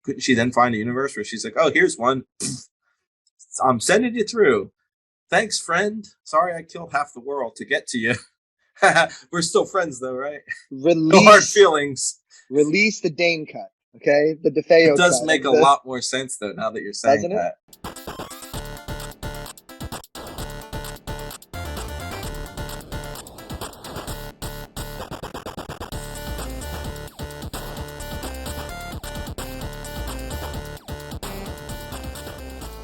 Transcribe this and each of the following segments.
couldn't she then find a universe where she's like, oh, here's one. I'm sending you through. Thanks, friend. Sorry I killed half the world to get to you. We're still friends, though, right? No hard feelings. Release the Dane cut, okay? The DeFeo cut. It does make a lot more sense, though, now that you're saying that.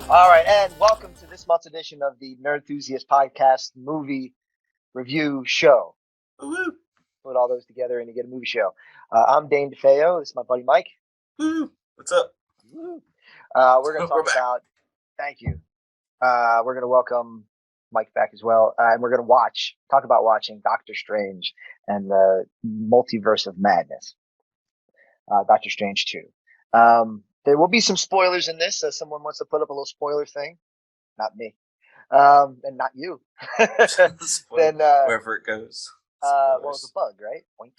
All right, and welcome to this month's edition of the Nerd Enthusiast Podcast movie review show. Woo-hoo. Put all those together and you get a movie show. I'm Dane DeFeo. This is my buddy Mike. Woo. What's up? We're going to talk about. Thank you. We're going to welcome Mike back as well, and we're going to talk about watching Doctor Strange and the Multiverse of Madness. Doctor Strange 2. There will be some spoilers in this. Someone wants to put up a little spoiler thing. Not me. And not you. Then wherever it goes. Well, it's a bug, right? Point.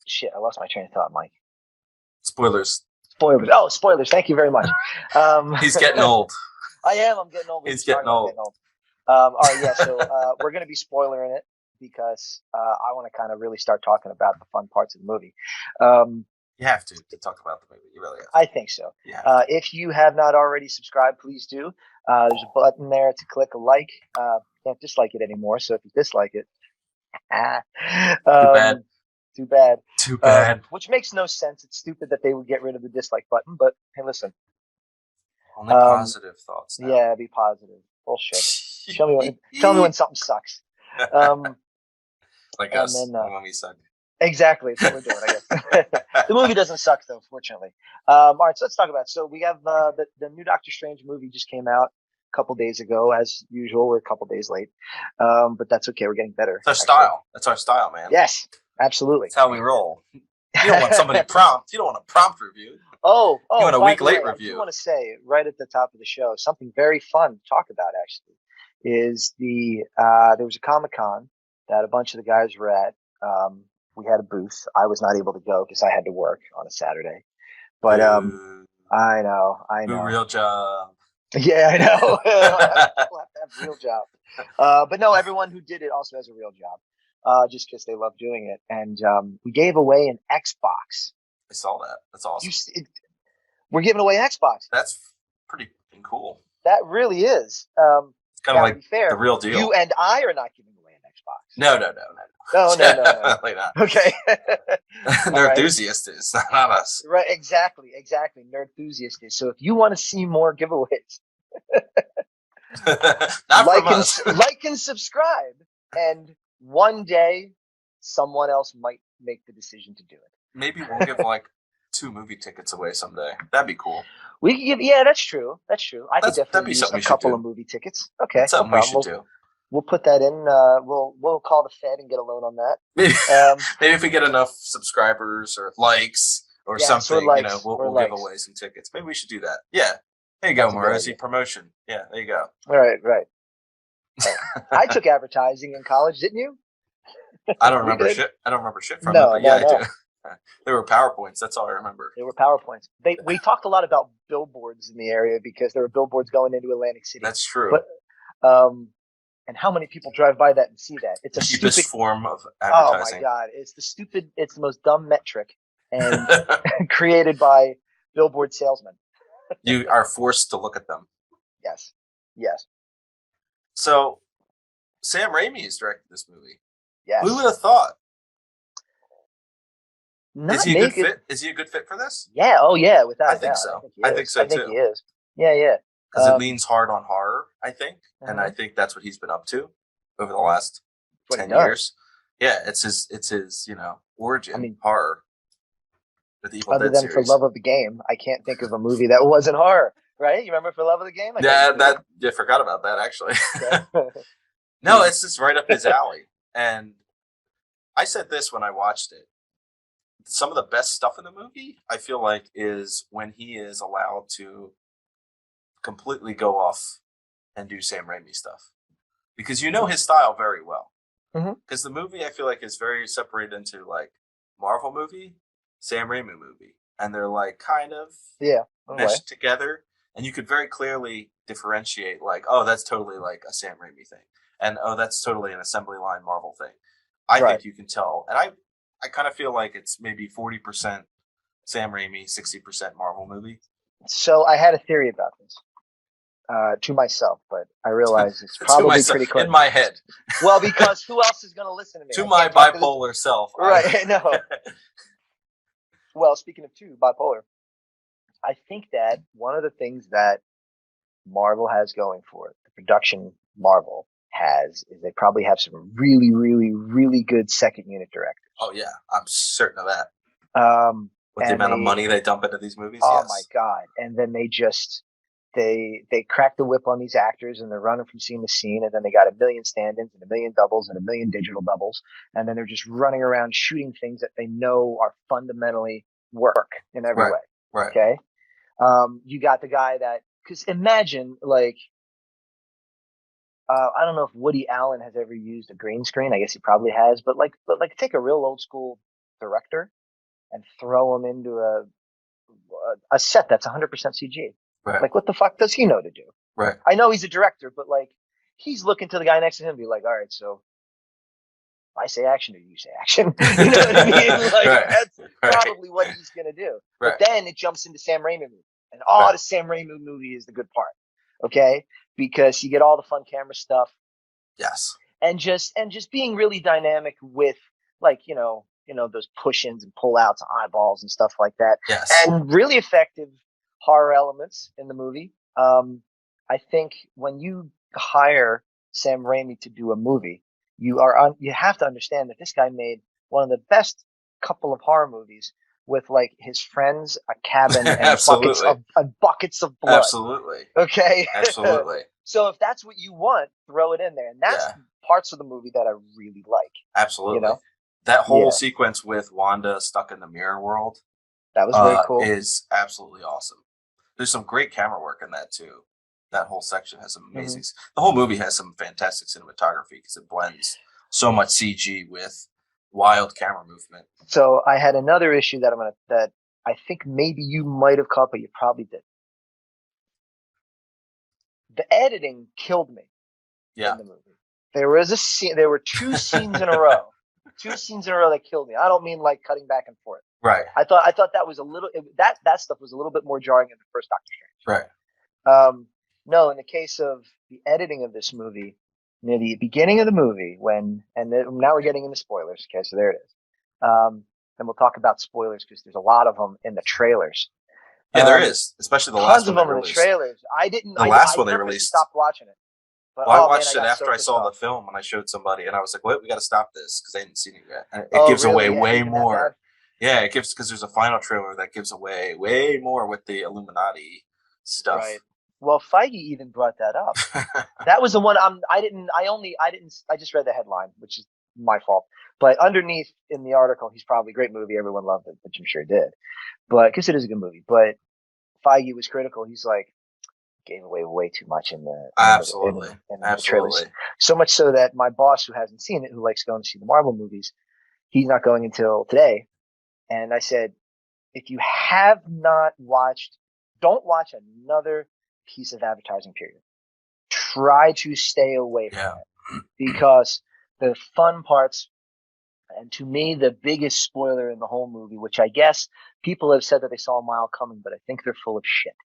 Shit, I lost my train of thought, Mike. Spoilers. Oh, spoilers. Thank you very much. He's getting old. I am. I'm getting old. He's getting old. All right, yeah. So we're going to be spoilering it because I want to kind of really start talking about the fun parts of the movie. You have to talk about the movie. You really have to. I think so. Yeah. If you have not already subscribed, please do. There's a button there to click a like. Can't dislike it anymore. So if you dislike it, too bad. Which makes no sense. It's stupid that they would get rid of the dislike button. But hey, listen. Only positive thoughts now. Yeah, be positive. Bullshit. Tell me when something sucks. Like us when we suck. Exactly. That's what we're doing, I guess. The movie doesn't suck, though, fortunately. All right, so let's talk about it. So we have the new Doctor Strange movie just came out a couple days ago. As usual, we're a couple days late. But that's okay. We're getting better. It's our style. That's our style, man. Yes, absolutely. That's how we roll. You don't want somebody prompt. You don't want a prompt review. Oh, you want a week late review. I want to say right at the top of the show, something very fun to talk about, actually, is there was a Comic-Con that a bunch of the guys were at. We had a booth. I was not able to go because I had to work on a Saturday. But I know. Real job. Yeah, I know. We'll have to have a real job. But no, everyone who did it also has a real job, just because they love doing it. And we gave away an Xbox. I saw that. That's awesome. We're giving away Xbox. That's pretty cool. That really is. It's kind of like fair. The real deal. You and I are not giving away an Xbox. No. No. Definitely not. Okay. Nerd enthusiast is not us. Right. Exactly. Nerd enthusiast is. So if you want to see more giveaways, like and subscribe, and one day someone else might make the decision to do it. Maybe we'll give like 2 movie tickets away someday. That'd be cool. We could give. Yeah, that's true. I could definitely use a couple of movie tickets. Okay, that's something we should do. We'll put that in. We'll call the Fed and get a loan on that. Maybe if we get enough subscribers or likes or something, we'll give away some tickets. Maybe we should do that. Yeah. There you go, Morozzi. Promotion. Yeah, there you go. All right. I took advertising in college, didn't you? I don't remember shit. I don't remember shit from it, but I do. There were PowerPoints. That's all I remember. There were PowerPoints. We talked a lot about billboards in the area because there were billboards going into Atlantic City. That's true. But, and how many people drive by that and see that? It's a cheapest form of advertising. Oh my God. It's the most dumb metric and created by billboard salesmen. You are forced to look at them. Yes. So Sam Raimi has directed this movie. Yes. Who would have thought? Is he a good fit? Is he a good fit for this? Yeah. Oh yeah. Without a doubt. I think so too. I think he is. Yeah. Because it leans hard on horror, I think, and I think that's what he's been up to over the last 10 years. Yeah, it's his origin horror. With the Evil Other Dead than series. For Love of the Game, I can't think of a movie that wasn't horror. Right? You remember For Love of the Game? I forgot about that actually. No, it's just right up his alley. And I said this when I watched it. Some of the best stuff in the movie, I feel like, is when he is allowed to completely go off and do Sam Raimi stuff. Because you know his style very well. because the movie I feel like is very separated into like Marvel movie, Sam Raimi movie, and they're like kind of meshed together, and you could very clearly differentiate like, oh, that's totally like a Sam Raimi thing, and oh, that's totally an assembly line Marvel thing. I think you can tell, and I kind of feel like it's maybe 40% Sam Raimi, 60% Marvel movie. So I had a theory about this to myself, but I realize it's probably pretty close. In my head. Well, because who else is going to listen to me? To my bipolar self. Right, no. Well, speaking of bipolar, I think that one of the things that Marvel has going for it, the production Marvel has, is they probably have some really, really, really good second unit directors. Oh, yeah. I'm certain of that. With the amount of money they dump into these movies. Oh, my God. And then they just... They crack the whip on these actors and they're running from scene to scene, and then they got a million stand-ins and a million doubles and a million digital doubles, and then they're just running around shooting things that they know are fundamentally work in every way. Right. Okay. You got the guy that, because imagine like, I don't know if Woody Allen has ever used a green screen. I guess he probably has, but take a real old school director and throw him into a set that's 100% CG. Right. Like, what the fuck does he know to do? Right. I know he's a director, but like, he's looking to the guy next to him and be like, all right, so I say action or you say action. You know what I mean? Like, that's probably what he's going to do. Right. But then it jumps into Sam Raimi movie. And the Sam Raimi movie is the good part. Okay? Because you get all the fun camera stuff. Yes. And just being really dynamic with, like, you know, those push-ins and pull-outs, eyeballs and stuff like that. Yes. And really effective horror elements in the movie. I think when you hire Sam Raimi to do a movie, you have to understand that this guy made one of the best couple of horror movies with like his friends, a cabin, and buckets of blood. Absolutely. Okay. Absolutely. So if that's what you want, throw it in there, and that's parts of the movie that I really like. Absolutely. You know? That whole sequence with Wanda stuck in the mirror world. That was very cool. Is absolutely awesome. There's some great camera work in that too. That whole section has some amazing. The whole movie has some fantastic cinematography because it blends so much CG with wild camera movement. So I had another issue that I think maybe you might have caught, but you probably did. The editing killed me. Yeah. In the movie, there was a scene. There were two scenes in a row. Two scenes in a row that killed me. I don't mean like cutting back and forth. Right. I thought that was a little that stuff was a little bit more jarring in the first Doctor Strange. Right. No, in the case of the editing of this movie, near the beginning of the movie, now we're getting into spoilers. Okay, so there it is. And we'll talk about spoilers because there's a lot of them in the trailers. Yeah, there is, especially the last one. Tons of them in the trailers. I didn't. The last one they released. Stopped watching it. But, I watched it after I saw the film, and I showed somebody, and I was like, "Wait, we got to stop this," because they hadn't seen it yet. And it gives away way more. Yeah, it gives, because there's a final trailer that gives away way more with the Illuminati stuff. Right. Well, Feige even brought that up. That was the one I just read the headline, which is my fault. But underneath in the article, he's probably a great movie. Everyone loved it, which I'm sure did. But because it is a good movie. But Feige was critical. He's like, gave away way too much in the trailers. So much so that my boss, who hasn't seen it, who likes going to see the Marvel movies, he's not going until today. And I said, if you have not watched, don't watch another piece of advertising, period. Try to stay away from it. Because the fun parts, and to me, the biggest spoiler in the whole movie, which I guess people have said that they saw a mile coming, but I think they're full of shit,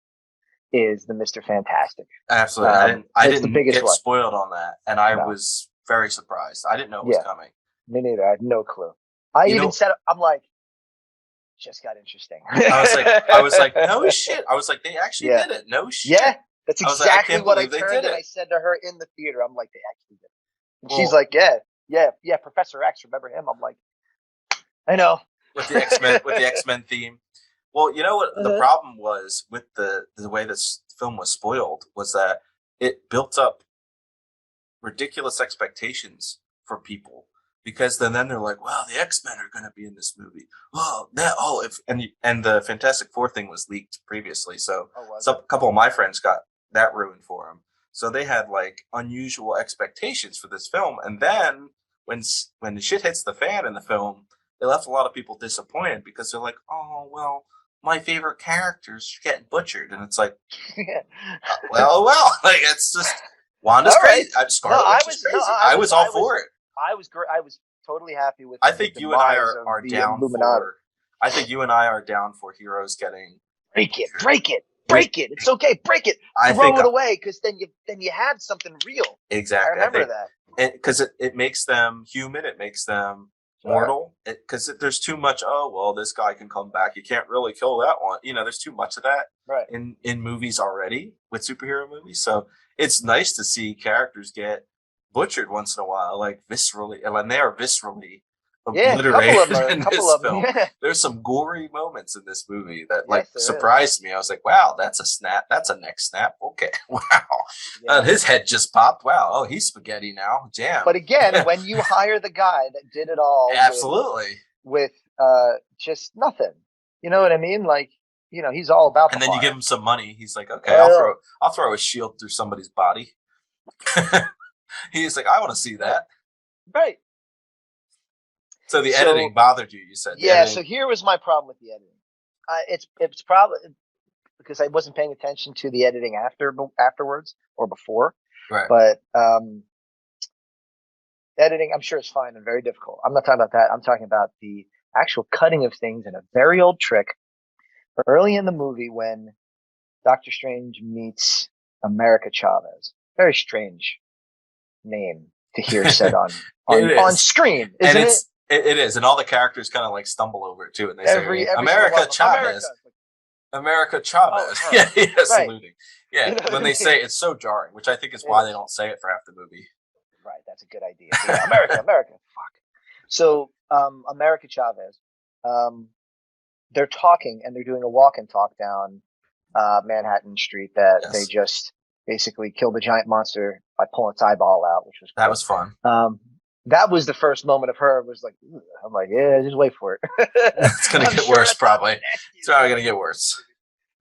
is the Mr. Fantastic. Absolutely. I didn't get spoiled on that, and I was very surprised. I didn't know it was coming. Me neither. I had no clue. I said, I'm like, just got interesting. I was like, no shit. I was like, they actually did it. No shit. Yeah, that's exactly what I turned and I said to her in the theater. I'm like, they actually did it. And she's like, yeah, Professor X, remember him? I'm like, I know. With the X-Men theme. Well, you know what the problem was with the way this film was spoiled was that it built up ridiculous expectations for people. Because then they're like, well, the X-Men are going to be in this movie. And the Fantastic Four thing was leaked previously. So a couple of my friends got that ruined for them. So they had like unusual expectations for this film. And then when the shit hits the fan in the film, they left a lot of people disappointed because they're like, oh well, my favorite characters getting butchered, and it's like, well, like it's just Wanda's crazy. Scarlet Witch is crazy. I was all for it. I was totally happy with. I think you and I are down for. I think you and I are down for heroes getting break it. It's okay, break it. Throw it away because then you have something real. Exactly, I remember that because it makes them human. It makes them mortal. Because there's too much. Oh well, this guy can come back. You can't really kill that one. There's too much of that in movies already with superhero movies. So it's nice to see characters get butchered once in a while, like viscerally, and they are viscerally obliterated in this film. Yeah. There's some gory moments in this movie that surprised me. I was like, wow, that's a snap. That's a neck snap. Okay. Wow. Yeah. His head just popped. Wow. Oh, he's spaghetti now. Damn. But again, when you hire the guy that did it all absolutely with just nothing, you know what I mean? Like, he's all about and then you give him some money. He's like, okay, I'll throw a shield through somebody's body. He's like, I want to see that. Right. So the editing bothered you, you said. Yeah, so here was my problem with the editing. It's probably because I wasn't paying attention to the editing afterwards or before. Right. But editing, I'm sure it's fine and very difficult. I'm not talking about that. I'm talking about the actual cutting of things in a very old trick. Early in the movie when Doctor Strange meets America Chavez. Very strange name to hear said on screen, isn't it? It is, and all the characters kind of like stumble over it too, and they say America Chavez. America Chavez. Oh, yeah, saluting. Yeah, when they say it's so jarring, which I think is why they don't say it for half the movie. Right, that's a good idea. Yeah, America. Fuck. So, America Chavez, they're talking and they're doing a walk and talk down Manhattan Street that they just basically killed a giant monster by pulling its eyeball out, which was cool. That was fun. That was the first moment of her. Was like, I'm like, yeah, just wait for it. It's gonna get worse, probably. It's probably gonna get worse.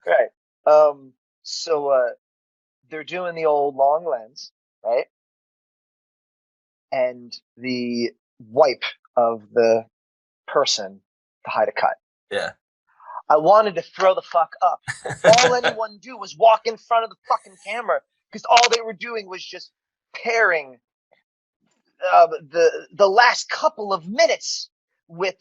Right. So they're doing the old long lens, right? And the wipe of the person to hide a cut. Yeah. I wanted to throw the fuck up. All anyone do was walk in front of the fucking camera because all they were doing was just pairing the last couple of minutes with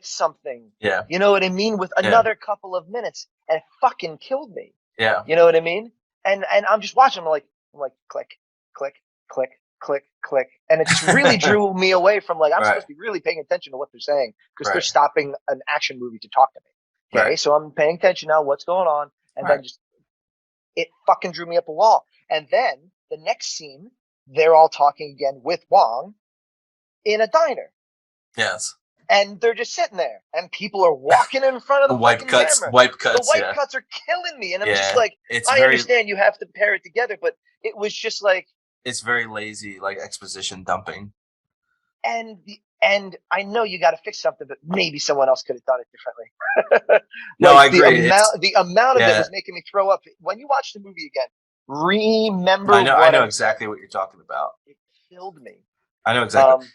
something. Yeah. You know what I mean? With another couple of minutes, and it fucking killed me. Yeah. You know what I mean? And I'm just watching. I'm like click, click, click, click, click, and it just really drew me away from I'm supposed to be really paying attention to what they're saying because they're stopping an action movie to talk to me. Okay, so I'm paying attention now. What's going on? And then it fucking drew me up a wall. And then the next scene, they're all talking again with Wong in a diner. Yes. And they're just sitting there, and people are walking in front of the wipe cuts. Camera. Wipe cuts. The wipe cuts are killing me, and I'm just like, I understand you have to pair it together, but it was just like it's very lazy, like exposition dumping. And I know you got to fix something, but maybe someone else could have done it differently. No, I agree. The amount of it was making me throw up. When you watch the movie again, remember. I know exactly what you're talking about. It killed me. I know exactly.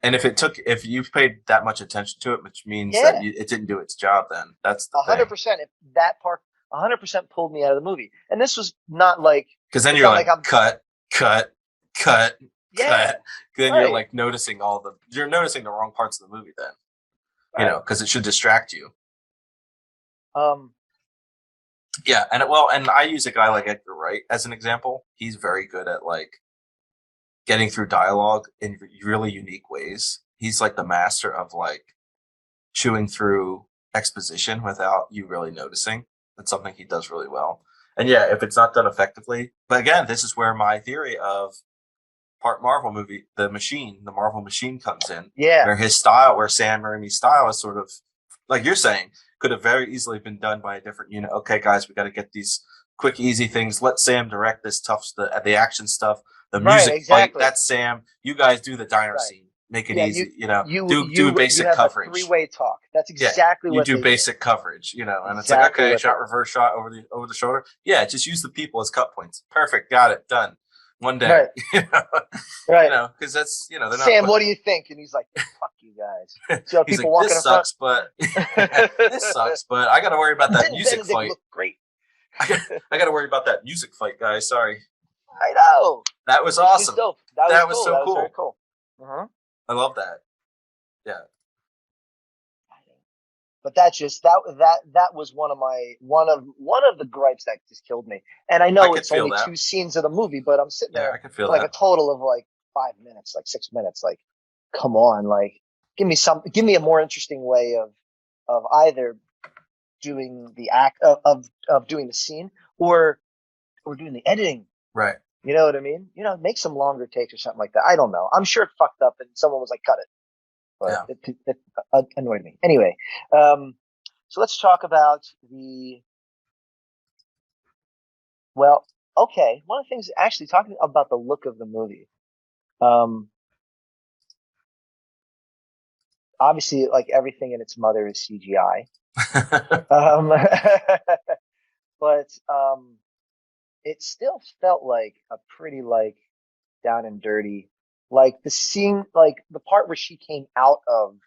And if you paid that much attention to it, which means that it didn't do its job, then that's the 100%. If that part 100% pulled me out of the movie, and this was not like because then you're like cut. Yeah, then you're like noticing you're noticing the wrong parts of the movie then, because it should distract you. Yeah, and I use a guy like Edgar Wright as an example. He's very good at getting through dialogue in really unique ways. He's like the master of chewing through exposition without you really noticing. That's something he does really well. And if it's not done effectively, but again, this is where my theory of part Marvel movie, the Marvel machine comes in. Yeah. Where Sam Raimi's style is sort of, like you're saying, could have very easily been done by a different unit. Okay, guys, we got to get these quick, easy things. Let Sam direct this tough stuff, the action stuff, the music fight. That's Sam. You guys do the diner scene. Make it easy. Do basic coverage. Three-way talk. That's exactly what you do. Basic coverage. And it's like, okay, reverse shot over the shoulder. Yeah, just use the people as cut points. Perfect. Got it. Done. one day. Right. Because that's they're not. Sam, what do you think? And he's like, "Fuck you guys." So he's people like, walking this in sucks, front. but this sucks, but I got to worry about that music Benedict fight. looked great. I got to worry about that music fight, guys. Sorry. I know. That was awesome. Dope. That was cool. so that cool. Was very cool. Uh-huh. I love that. Yeah. But that's just that was one of the gripes that just killed me. And I know it's only 2 scenes of the movie, but I'm sitting there I can feel like that. a total of like 5 minutes, like 6 minutes. Like, come on, like give me a more interesting way of either doing the act of doing the scene or doing the editing. Right. You know what I mean? Make some longer takes or something like that. I don't know. I'm sure it fucked up and someone was like, cut it. But it annoyed me. Anyway, so let's talk about one of the things, actually talking about the look of the movie. Obviously, like everything in its mother is CGI. But it still felt like a pretty like down and dirty, like the scene, like the part where she came out of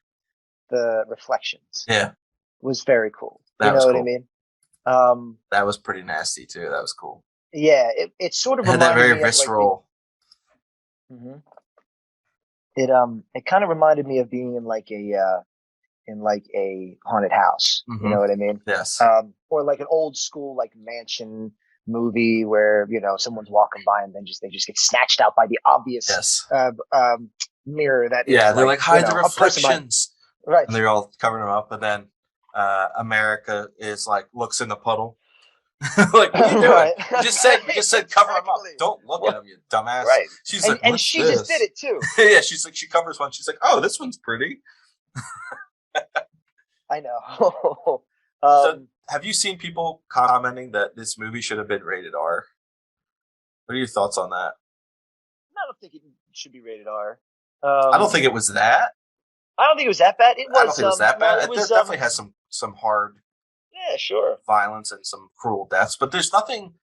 the reflections. Yeah, was very cool. That was what cool. I mean? That was pretty nasty too. That was cool. Yeah, it sort of had that very me visceral. Of like it kind of reminded me of being in like a haunted house. Mm-hmm. You know what I mean? Yes. Or like an old school like mansion movie where someone's walking by and then they just get snatched out by the obvious mirror that is they're like hide the reflections, right? And they're all covering them up, but then America is like looks in the puddle. Like, what are you doing? Right. You just said cover them up. Don't look at them, you dumbass. Right. She's like, and she just did it too. Yeah, she's like, she covers one. She's like, oh, this one's pretty. I know. So, have you seen people commenting that this movie should have been rated R? What are your thoughts on that? I don't think it should be rated R. I don't think it was that. I don't think it was that bad. I don't think it was that bad. It definitely has some hard, sure, violence and some cruel deaths, but there's nothing.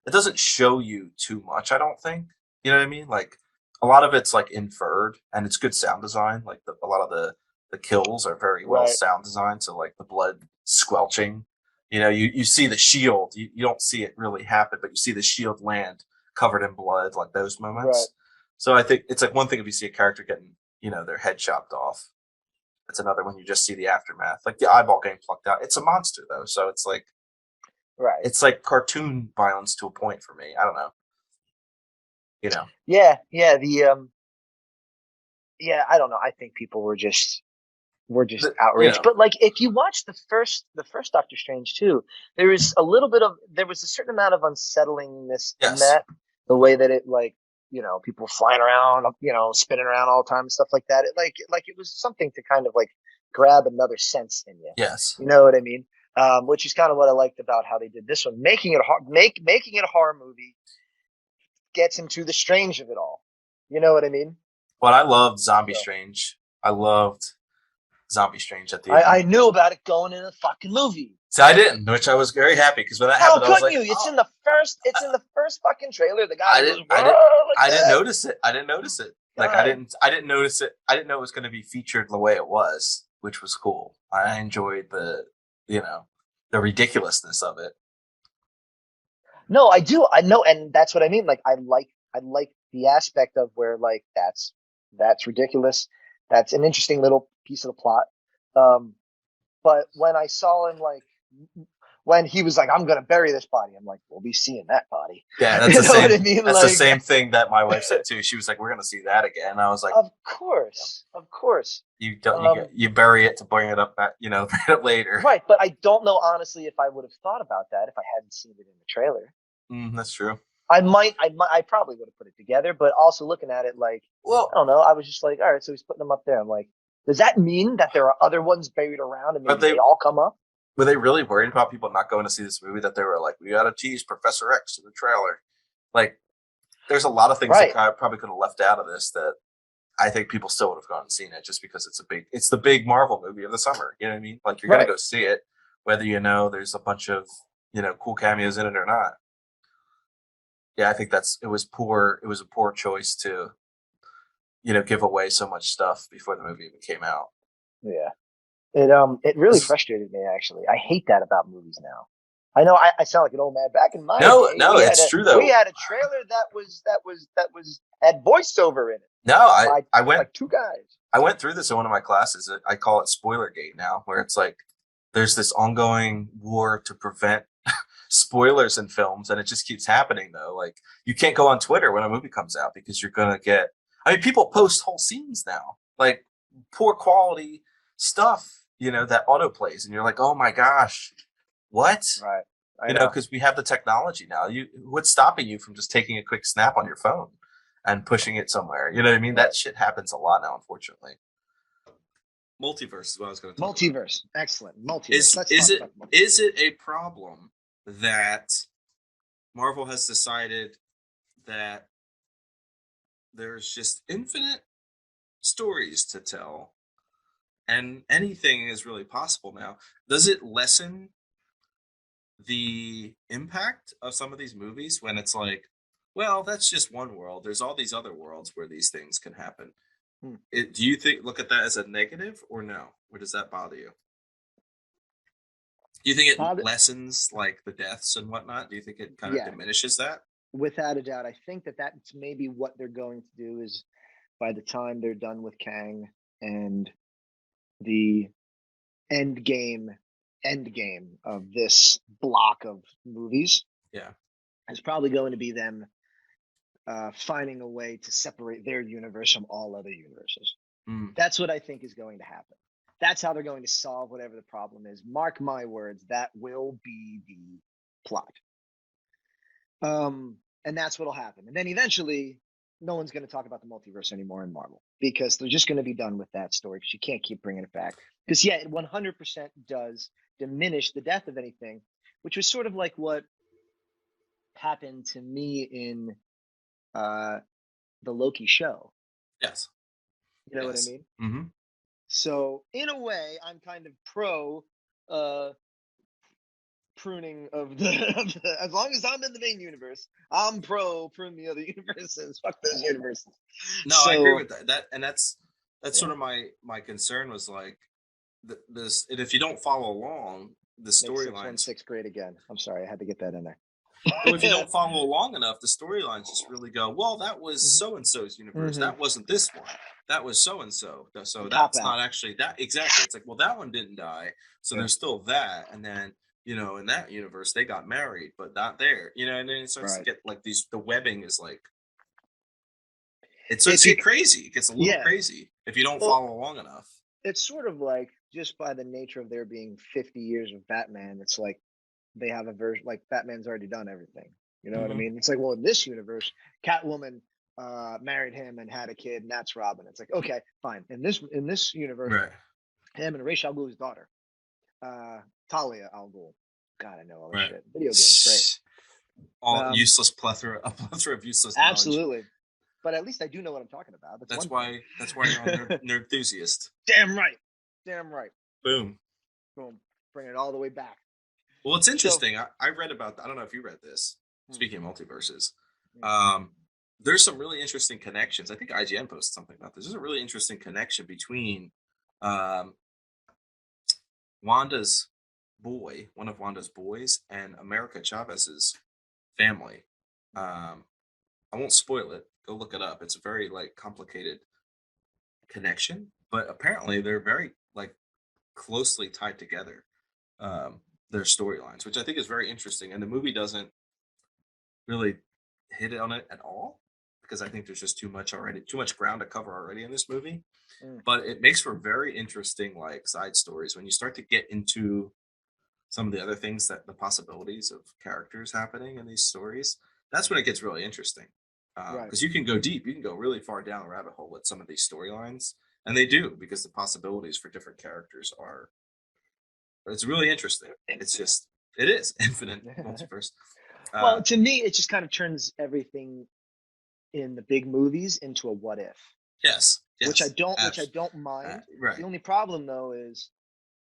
It doesn't show you too much. I don't think. You know what I mean? Like a lot of it's like inferred, and it's good sound design. Like a lot of the kills are very well sound designed. So like the blood squelching. You see the shield. You don't see it really happen, but you see the shield land covered in blood, like those moments. Right. So I think it's like one thing if you see a character getting, their head chopped off. It's another when you just see the aftermath, like the eyeball getting plucked out. It's a monster though, so it's like, it's like cartoon violence to a point for me. I don't know. Yeah. I don't know. I think people were just outraged. But like, if you watch the first Doctor Strange too, there was a certain amount of unsettlingness in that, the way that it like, people flying around, spinning around all the time and stuff like that. It was something to kind of like grab another sense in you. Yes. You know what I mean? Which is kind of what I liked about how they did this one, making it a horror movie gets into the strange of it all. You know what I mean? Well, I loved Zombie Strange. I loved Zombie Strange at the end. I knew about it going in the fucking movie. So I didn't, which I was very happy because when that happened, I was like, It's in the first. It's in the first fucking trailer. The guy. I didn't notice it. I didn't notice it. Like I didn't notice it. I didn't know it was going to be featured the way it was, which was cool. I enjoyed the ridiculousness of it. No, I do. I know, and that's what I mean. Like I like the aspect of where like that's ridiculous. That's an interesting little piece of the plot. But when I saw him when he was like, I'm going to bury this body, I'm like, we'll be seeing that body. Yeah, that's the same. What I mean? That's the same thing that my wife said too. She was like, we're going to see that again. And I was like, of course. You don't. You bury it to bring it up. Bring it up later. Right, but I don't know honestly if I would have thought about that if I hadn't seen it in the trailer. That's true. I probably would have put it together, but also looking at it like, I don't know. I was just like, all right, so he's putting them up there. I'm like, does that mean that there are other ones buried around and maybe they all come up? Were they really worried about people not going to see this movie? That they were like, we got to tease Professor X in the trailer. Like, there's a lot of things that I probably could have left out of this that I think people still would have gone and seen it just because it's the big Marvel movie of the summer. You know what I mean? Like, you're going to go see it, whether there's a bunch of, cool cameos in it or not. Yeah, I think it was poor. It was a poor choice to, give away so much stuff before the movie even came out. Yeah. It really frustrated me actually. I hate that about movies now. I know I sound like an old man. Back in my day, No, it's true though. we had a trailer that had voiceover in it. No, I went like two guys. I went through this in one of my classes. I call it Spoilergate now, where it's like there's this ongoing war to prevent spoilers in films, and it just keeps happening though. Like you can't go on Twitter when a movie comes out because you're gonna get. I mean, people post whole scenes now, like poor quality stuff, that auto plays, and you're like, oh my gosh, what? Right. I know, because we have the technology now. What's stopping you from just taking a quick snap on your phone and pushing it somewhere? You know what I mean? That shit happens a lot now, unfortunately. Multiverse is what I was going to talk about. Multiverse, excellent. Multiverse. Is it a problem that Marvel has decided that there's just infinite stories to tell and anything is really possible now? Does it lessen the impact of some of these movies when it's like, well, that's just one world, there's all these other worlds where these things can happen? Do you look at that as a negative or no, or does that bother you? Do you think it lessens like the deaths and whatnot? Do you think it kind of diminishes that? Without a doubt. I think that's maybe what they're going to do is by the time they're done with Kang and the end game of this block of movies, is probably going to be them finding a way to separate their universe from all other universes. That's what I think is going to happen. That's how they're going to solve whatever the problem is. Mark my words, that will be the plot. And that's what'll happen. And then eventually, no one's going to talk about the multiverse anymore in Marvel because they're just going to be done with that story because you can't keep bringing it back. Because, it 100% does diminish the death of anything, which was sort of like what happened to me in the Loki show. Yes. You know what I mean? Mm-hmm. So, in a way, I'm kind of pro pruning of the as long as I'm in the main universe, I'm pro prune the other universes. Fuck those universes. No, I agree with that. That's sort of my concern was like this. And if you don't follow along the storyline, sixth grade again. I'm sorry, I had to get that in there. Well, if you don't follow along enough, the storylines just really go, well, that was so and so's universe. That wasn't this one. That was so and so. So that's not actually that exactly. It's like, well, that one didn't die, so there's still that, and then. In that universe, they got married, but not there. And then it starts to get like the webbing is like, it starts to get crazy. It gets a little crazy if you don't follow along enough. It's sort of like just by the nature of there being 50 years of Batman, it's like they have a version, like Batman's already done everything. You know what I mean? It's like, well, in this universe, Catwoman married him and had a kid, and that's Robin. It's like, okay, fine. In this universe, him and Ra's al Ghul's daughter. Talia al Ghul. God, I know all this shit. Video games, great. All useless plethora of useless. Absolutely, but at least I do know what I'm talking about. That's why you're an enthusiast. Damn right. Boom. Bring it all the way back. Well, it's interesting. I read about. I don't know if you read this. Speaking of multiverses, there's some really interesting connections. I think IGN posted something about this. There's a really interesting connection between Wanda's boy, one of Wanda's boys, and America Chavez's family. I won't spoil it. Go look it up. It's a very complicated connection, but apparently they're very closely tied together. Their storylines, which I think is very interesting, and the movie doesn't really hit on it at all because I think there's just too much ground to cover already in this movie. But it makes for very interesting side stories when you start to get into some of the other things, that the possibilities of characters happening in these stories. That's when it gets really interesting because you can go deep, you can go really far down the rabbit hole with some of these storylines, and they do because the possibilities for different characters are. It's really interesting. It's just it is infinite multiverse. Well, to me, it just kind of turns everything in the big movies into a what if. Yes. Which I don't mind. The only problem though is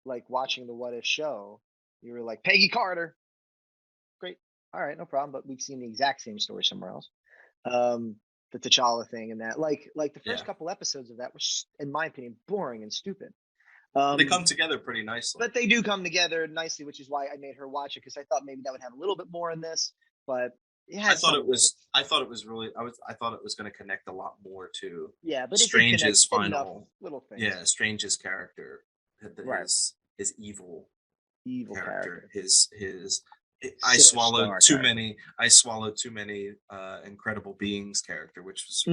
watching the What If show. You were like, Peggy Carter, great. all right, no problem. But we've seen the exact same story somewhere else. The T'Challa thing and that, like the first Yeah, couple episodes of that was, in my opinion, boring and stupid. they come together pretty nicely. But they do come together nicely, which is why I made her watch it, because I thought maybe that would have a little bit more in this. But it I has thought some it of it. was. I thought it was really. I thought it was going to connect a lot more to Yeah, but it did connect Strange's enough final. little things. Yeah, Strange's character, Right. his evil Character. His. I Sinister swallowed too character. many. I swallowed too many incredible beings character, which was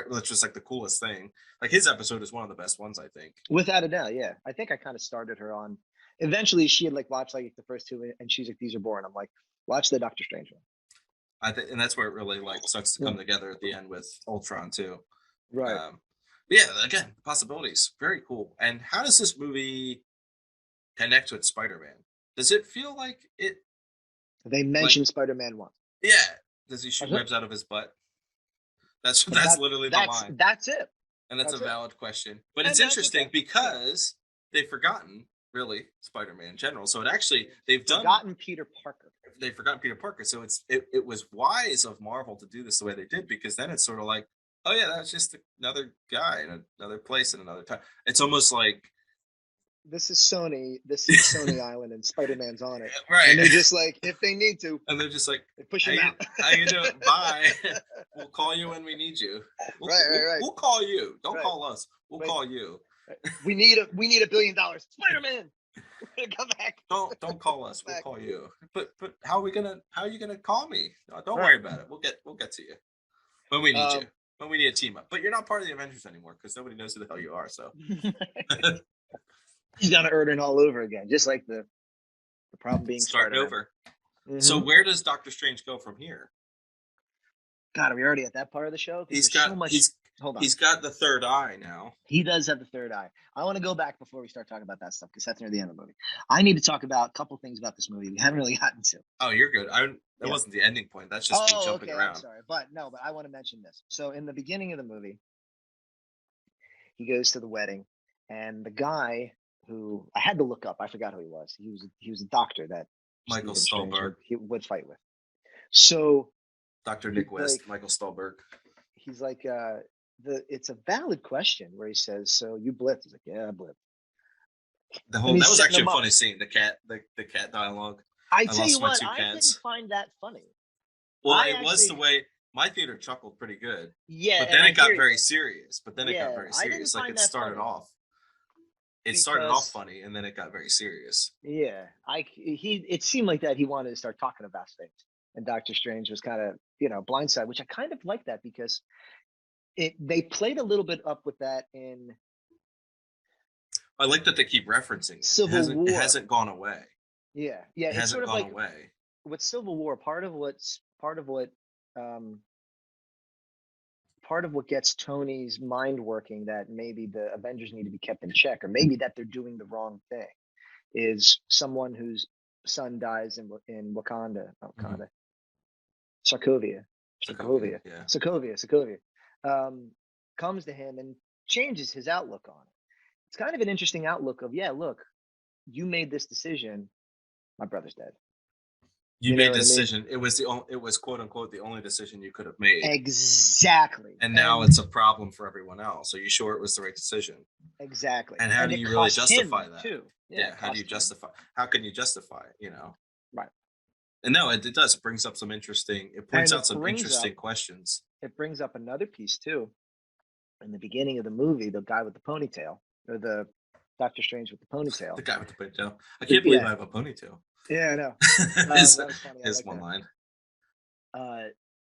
which was like the coolest thing. Like his episode is one of the best ones, I think. Without a doubt, yeah. I think I kind of started her on. Eventually, she had like watched like the first two, and she's like, "These are boring." I'm like, "Watch the Doctor Strange one." I think, and that's where it really like starts to come together at the end with Ultron too. Right. But yeah, again, possibilities, very cool. And how does this movie connect with Spider-Man? Does it feel like it? They mentioned Spider-Man once. Yeah. Does he shoot webs out of his butt? That's literally the line. That's it. And that's a valid question. But it's interesting because they've forgotten really Spider-Man in general. So it actually they've forgotten Peter Parker. They've forgotten Peter Parker. So it was wise of Marvel to do this the way they did, because then it's sort of like, oh yeah, that's just another guy in another place in another time. It's almost like this is Sony Island, and Spider-Man's on it. Right. And they're just like, if they need to. And they're just like, they push him out. How you doing? Bye. We'll call you when we need you. Right. We'll call you. Don't call us. We'll call you. We need $1 billion. Spider-Man. Come back. Don't call us. We'll call you. But how are you gonna call me? No, don't worry about it. We'll get to you when we need you. When we need a team up. But you're not part of the Avengers anymore, because nobody knows who the hell you are. So he's gonna earn it all over again, just like the problem being starting over. So where does Doctor Strange go from here? God, are we already at that part of the show? He's got hold on. He's got the third eye now. He does have the third eye. I want to go back before we start talking about that stuff, because that's near the end of the movie. I need to talk about a couple things about this movie we haven't really gotten to. Oh, you're good. That wasn't the ending point. That's just me jumping around. I'm sorry, but I want to mention this. So in the beginning of the movie, he goes to the wedding, and the guy who I had to look up, I forgot who he was. He was a doctor that Michael Stolberg he would fight with. So Dr. Nick West, like, Michael Stolberg. He's like, it's a valid question where he says, "So you blipped?" He's like, "Yeah, I blipped." That was actually a funny scene. The cat dialogue. I tell you what, I didn't find that funny. Well, it was the way my theater chuckled pretty good. Yeah, but then it got very serious. Like it started off. It started off funny, and then it got very serious. Yeah, it seemed like that he wanted to start talking about things, and Doctor Strange was kind of blindsided, which I kind of like that, because they played a little bit up with that in. I like that they keep referencing it. Civil War. It hasn't gone away. Yeah, it hasn't sort of gone away. With Civil War, part of what gets Tony's mind working, that maybe the Avengers need to be kept in check, or maybe that they're doing the wrong thing, is someone whose son dies in Wakanda. Sokovia. Comes to him and changes his outlook on it. It's kind of an interesting outlook of, look, you made this decision. My brother's dead. You made the decision. I mean? It was quote unquote the only decision you could have made. Exactly. And now it's a problem for everyone else. Are you sure it was the right decision? Exactly. And how do you really justify that? Too. Yeah. How do you justify? How can you justify it? Right. And no, it does. It brings up some interesting. It points out some interesting questions. It brings up another piece too. In the beginning of the movie, the guy with the ponytail, or the Doctor Strange with the ponytail. The guy with the ponytail. I can't believe I have a ponytail. Yeah, I know. His one line.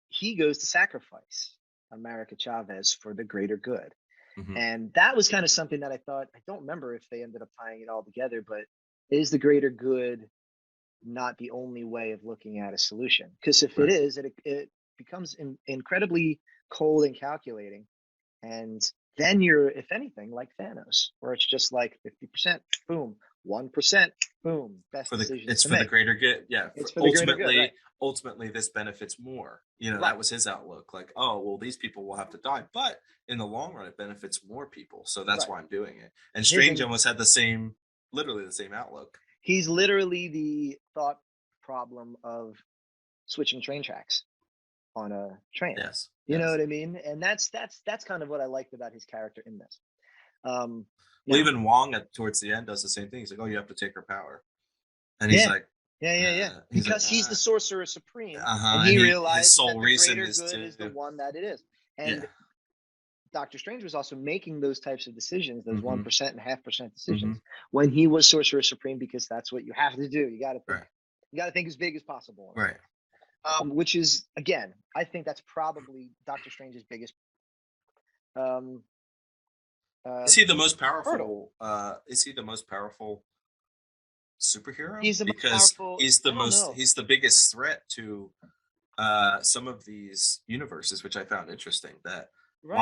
He goes to sacrifice America Chavez for the greater good. Mm-hmm. And that was kind of something that I thought, I don't remember if they ended up tying it all together, but is the greater good not the only way of looking at a solution? Because if it is, it becomes incredibly cold and calculating. And then you're, if anything, like Thanos, where it's just like 50%, boom, 1%, boom, best decision. It's for the greater good. Yeah. Ultimately, this benefits more. That was his outlook. Like, oh, well, these people will have to die, but in the long run, it benefits more people. So that's why I'm doing it. And Strange almost had literally the same outlook. He's literally the thought problem of switching train tracks on a train. Yes. You know Yes. what I mean? And that's kind of what I liked about his character in this. Well, Yeah. even Wong towards the end does the same thing. He's like, "Oh, you have to take her power," and he's like, Yeah. he's Because like, he's the sorcerer supreme, and and he his realizes sole that the reason greater is good to is the one that it is. And yeah. Doctor Strange was also making those types of decisions, those Mhm. 1% and 0.5% decisions, when he was sorcerer supreme, because that's what you have to do. You got to think. Right. You got to think as big as possible. Right. Which is, again, I think that's probably Doctor Strange's biggest. Is he the most hurdle. powerful? Is he the most powerful superhero? He's the most Because powerful. he's the I don't most. know. He's the biggest threat to some of these universes, which I found interesting. That Right.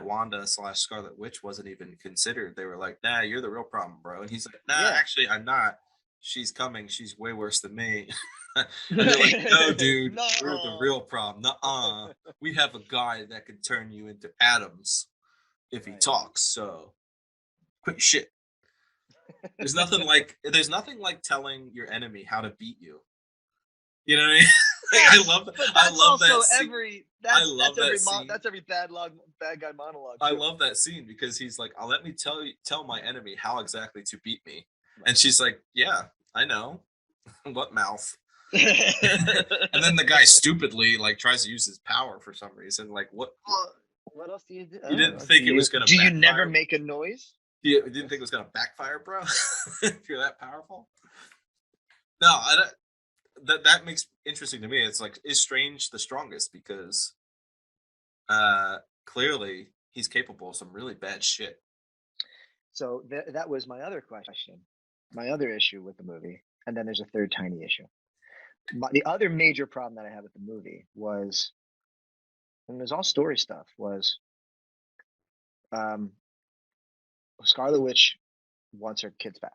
Wanda / Scarlet Witch wasn't even considered. They were like, "Nah, you're the real problem, bro." And he's like, "Nah, Yeah. actually, I'm not. She's coming. She's way worse than me." And they're like, "No, dude, we're the real problem. Nuh-uh. We have a guy that can turn you into atoms if he Right. talks. So quit your shit." There's nothing like telling your enemy how to beat you. You know what I mean? Like, I love that. But I that's love also that scene. that's love that every scene. that's every bad guy monologue. I too. love that scene because he's like, "Let me tell my enemy how exactly to beat me," and she's like, "Yeah, I know." What mouth? And then the guy stupidly like tries to use his power for some reason. Like, what? What else do you do? You didn't think it was gonna? Do you never backfire? make a noise? You didn't think it was gonna backfire, bro? If you're that powerful? No, that makes interesting to me. It's like, is Strange the strongest? Because clearly he's capable of some really bad shit. So that was my other question, my other issue with the movie, and then there's a third tiny issue. The other major problem that I had with the movie was, and there's all story stuff, was Scarlet Witch wants her kids back.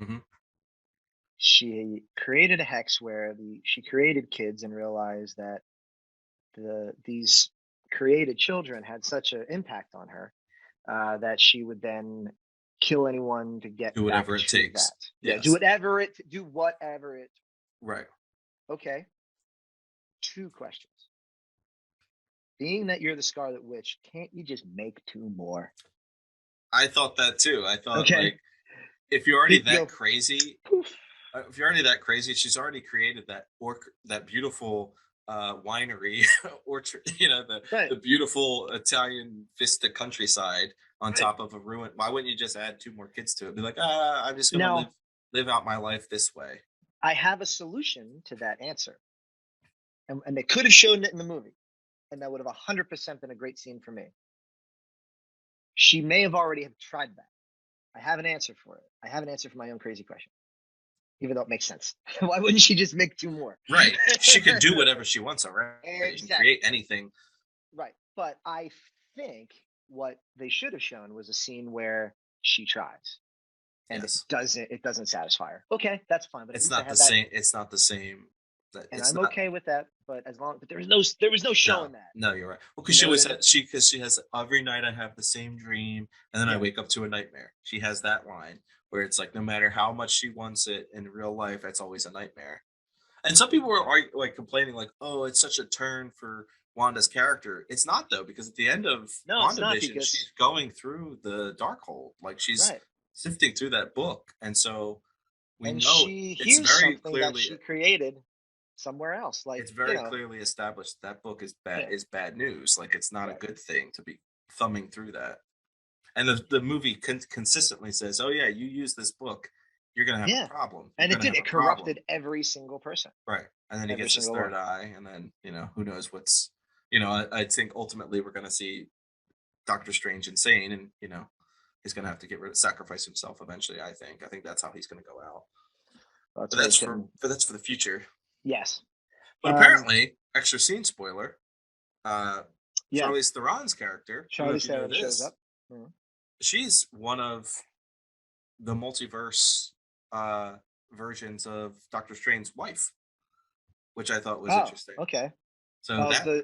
Mm-hmm. She created a hex where she created kids and realized that these created children had such an impact on her that she would then kill anyone to get Do whatever back it to takes. that. Yeah, Yes. do whatever it. Right. Okay. 2 questions. Being that you're the Scarlet Witch, can't you just make 2 more? I thought that too. I thought, Okay. like, if you're already that Go, crazy, poof. if you're already that crazy, she's already created that beautiful winery orchard, the beautiful Italian vista countryside on top of a ruin. Why wouldn't you just add 2 more kids to it? Be like, I'm just gonna Now, live out my life this way. I have a solution to that answer. And they could have shown it in the movie, and that would have 100% been a great scene for me. She may have already have tried that. I have an answer for it. I have an answer for my own crazy question, even though it makes sense. Why wouldn't she just make 2 more? Right. She could do whatever she wants already. Exactly. She can create anything. Right. But I think what they should have shown was a scene where she tries, and Yes. it doesn't satisfy her. Okay, that's fine. But It's not the same. It's not the same. And I'm okay with that. But there was no showing that. No, you're right. Well, because she always she has every night I have the same dream, and then I wake up to a nightmare. She has that line where it's like, no matter how much she wants it in real life, it's always a nightmare. And some people are like complaining, like, "Oh, it's such a turn for Wanda's character." It's not, though, because at the end of WandaVision, she's going through the Darkhold, like she's sifting through that book, and so we know she it's very clearly that she created somewhere else. Like, it's very clearly established that book is bad news. Like, it's not a good thing to be thumbing through that. And the movie consistently says, "Oh yeah, you use this book, you're gonna have a problem." And it corrupted every single person. Right. And then he gets his third eye, and then who knows what's I think ultimately we're gonna see Doctor Strange insane, and he's gonna have to sacrifice himself eventually. I think that's how he's gonna go out. But that's for the future. Yes. But apparently, extra scene spoiler. Charlize Theron's character, Charlize Theron shows up. Mm-hmm. She's one of the multiverse versions of Doctor Strange's wife, which I thought was interesting. Okay. So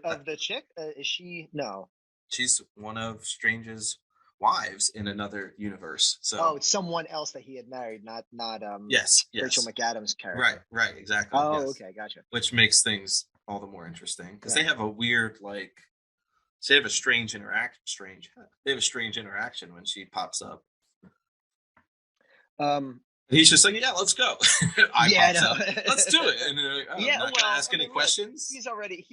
of the chick, is she? No. She's one of Strange's wives in another universe. So oh, it's someone else that he had married, not yes, Rachel McAdams' character. right, exactly. Oh, yes. okay, gotcha. Which makes things all the more interesting because Yeah. they have a weird they have a strange interaction. They have a strange interaction when she pops up. And he's just like, yeah, let's go. Pops out. Let's do it. And they're like, oh, yeah, I'm not gonna ask any questions. He's already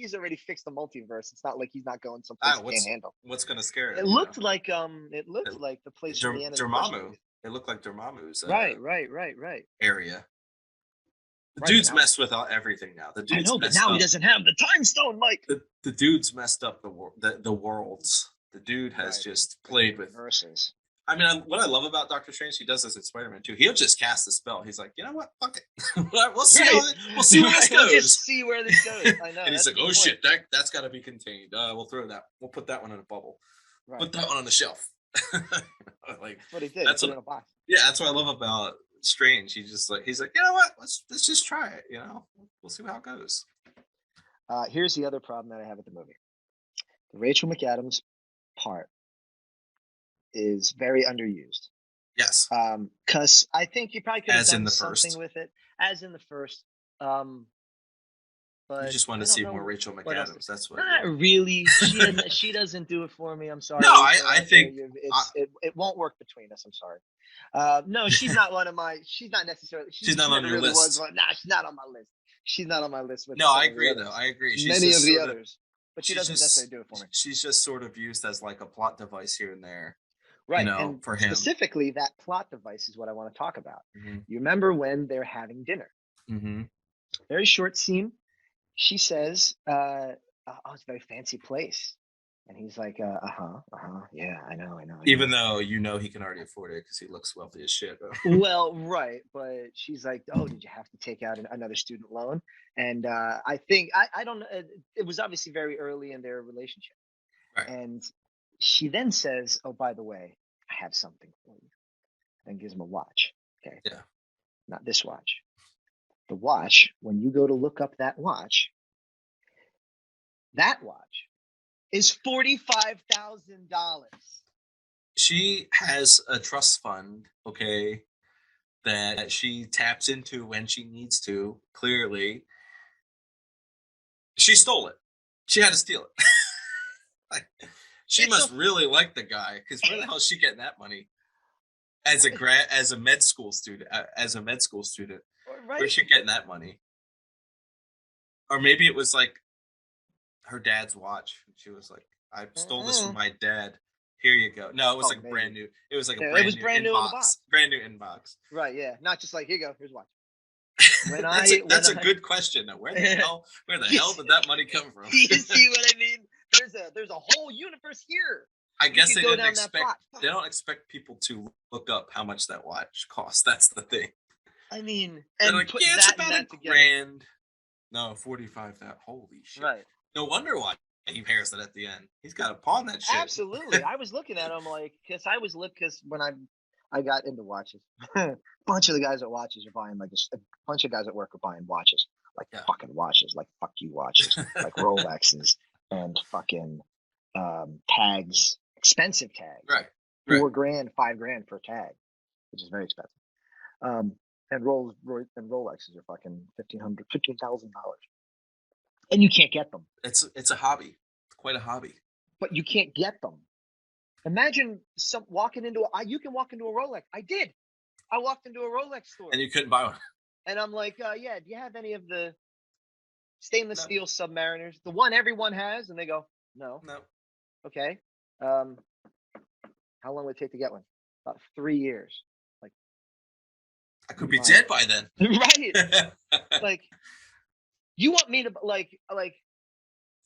fixed the multiverse. It's not like he's not going someplace he can't handle. What's gonna scare him? It looked like like the place from the end of Dormammu. It looked like Dormammu's right area. The dude's messed with everything now. The dude's I know, but now he doesn't have the time stone, Mike. The dude's messed up the worlds. The dude has just played with verses. I mean, what I love about Doctor Strange, he does this in Spider-Man too. He'll just cast a spell. He's like, you know what? Fuck it. We'll see. We'll see where this goes. We'll just see where this goes. I know. And he's like, oh shit, that's got to be contained. We'll throw that. We'll put that one in a bubble. Right. Put that one on the shelf. Like that's what he did. That's what, in a box. Yeah, that's what I love about Strange. He's like, you know what? Let's just try it. You know, we'll see how it goes. Here's the other problem that I have with the movie: the Rachel McAdams part is very underused. Yes. Because I think you probably could have done something with it, as in the first. But you just want to see more Rachel McAdams. That's what. Not really. She doesn't do it for me. I'm sorry. No, I think it won't work between us. I'm sorry. No, she's not one of my. She's not necessarily. She's not on your list. Nah, she's not on my list. She's not on my list. No, I agree though. I agree. She's many of the others, but she doesn't necessarily do it for me. She's just sort of used as like a plot device here and there. Right, you know, and for him. Specifically, that plot device is what I want to talk about. Mm-hmm. You remember when they're having dinner? Mm-hmm. Very short scene. She says, "Oh, it's a very fancy place," and he's like, yeah, I know." Even though he can already afford it because he looks wealthy as shit. Well, right, but she's like, "Oh, did you have to take out another student loan?" And I think I don't know. It was obviously very early in their relationship, right. And she then says, "Oh, by the way, I have something for you." Then gives him a watch. Okay. Yeah. Not this watch. The watch, when you go to look up that watch is $45,000. She has a trust fund, okay, that she taps into when she needs to, clearly. She stole it. She had to steal it. She must really like the guy, because where the hell is she getting that money? As a med school student, right. Where's she getting that money? Or maybe it was like her dad's watch. She was like, "I stole this from my dad. Here you go." No, it was like brand new. It was like a brand new inbox. Brand new inbox. Right. Yeah. Not just like, here you go. Here's watch. That's a good question. Though. Where the hell did that money come from? You see what I mean? There's a whole universe here. I guess they don't expect people to look up how much that watch costs. That's the thing. I mean, and like, it's about $1,000. No, 45. That holy shit. Right. No wonder why he pairs it at the end. He's got to pawn that shit. Absolutely. I was looking at him like, because when I got into watches, a bunch of the guys at watches are buying a bunch of guys at work are buying watches, fucking watches, like fuck you watches, like Rolexes and fucking tags, expensive tags, right? $4,000, $5,000 for a tag, which is very expensive. And Rolexes are fucking $15,000, and you can't get them. It's a hobby. It's quite a hobby. But you can't get them. Imagine you can walk into a Rolex. I did. I walked into a Rolex store. And you couldn't buy one. And I'm like, yeah, do you have any of the stainless steel Submariners? The one everyone has? And they go, no. No. Okay. How long would it take to get one? About 3 years. Like, I could be dead by then. Right. Like, you want me to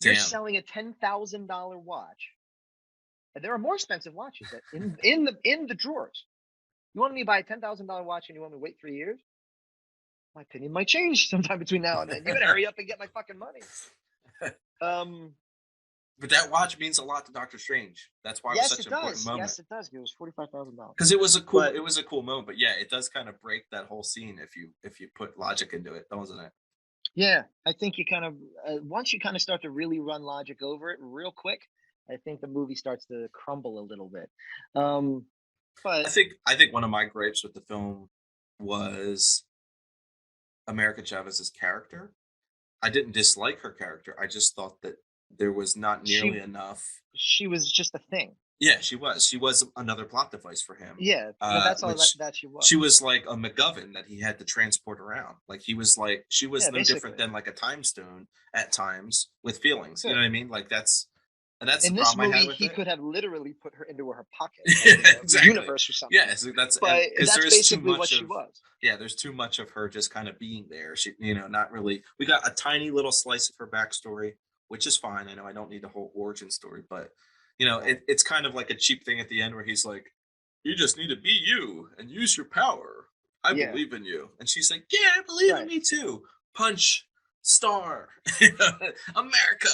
you're selling a $10,000 watch. And there are more expensive watches in the drawers. You want me to buy a $10,000 watch and you want me to wait 3 years? My opinion might change sometime between now and then. You better hurry up and get my fucking money. But that watch means a lot to Doctor Strange. That's why it was such an important moment. Yes, it does. It was $45,000. Because it was a cool moment. But yeah, it does kind of break that whole scene if you put logic into it, doesn't it? Yeah, I think you kind of once you kind of start to really run logic over it real quick, I think the movie starts to crumble a little bit. I But think one of my gripes with the film was America Chavez's character. I didn't dislike her character. I just thought that there was not nearly enough. she was just a thing. Yeah, she was. She was another plot device for him. Yeah, but that's all that she was. She was like a MacGuffin that he had to transport around. Like she was no different than like a time stone at times with feelings. You know what I mean? Like that's in the this problem I had movie. with He it. could have literally put her into her pocket, Exactly. universe or something. Yeah, so that's basically what she was. Yeah, there's too much of her just kind of being there. She, not really. We got a tiny little slice of her backstory, which is fine. I know I don't need the whole origin story, but it's kind of like a cheap thing at the end where he's like, "You just need to be you and use your power. I believe in you." And she's like, "Yeah, I believe in me too." Punch, star, America.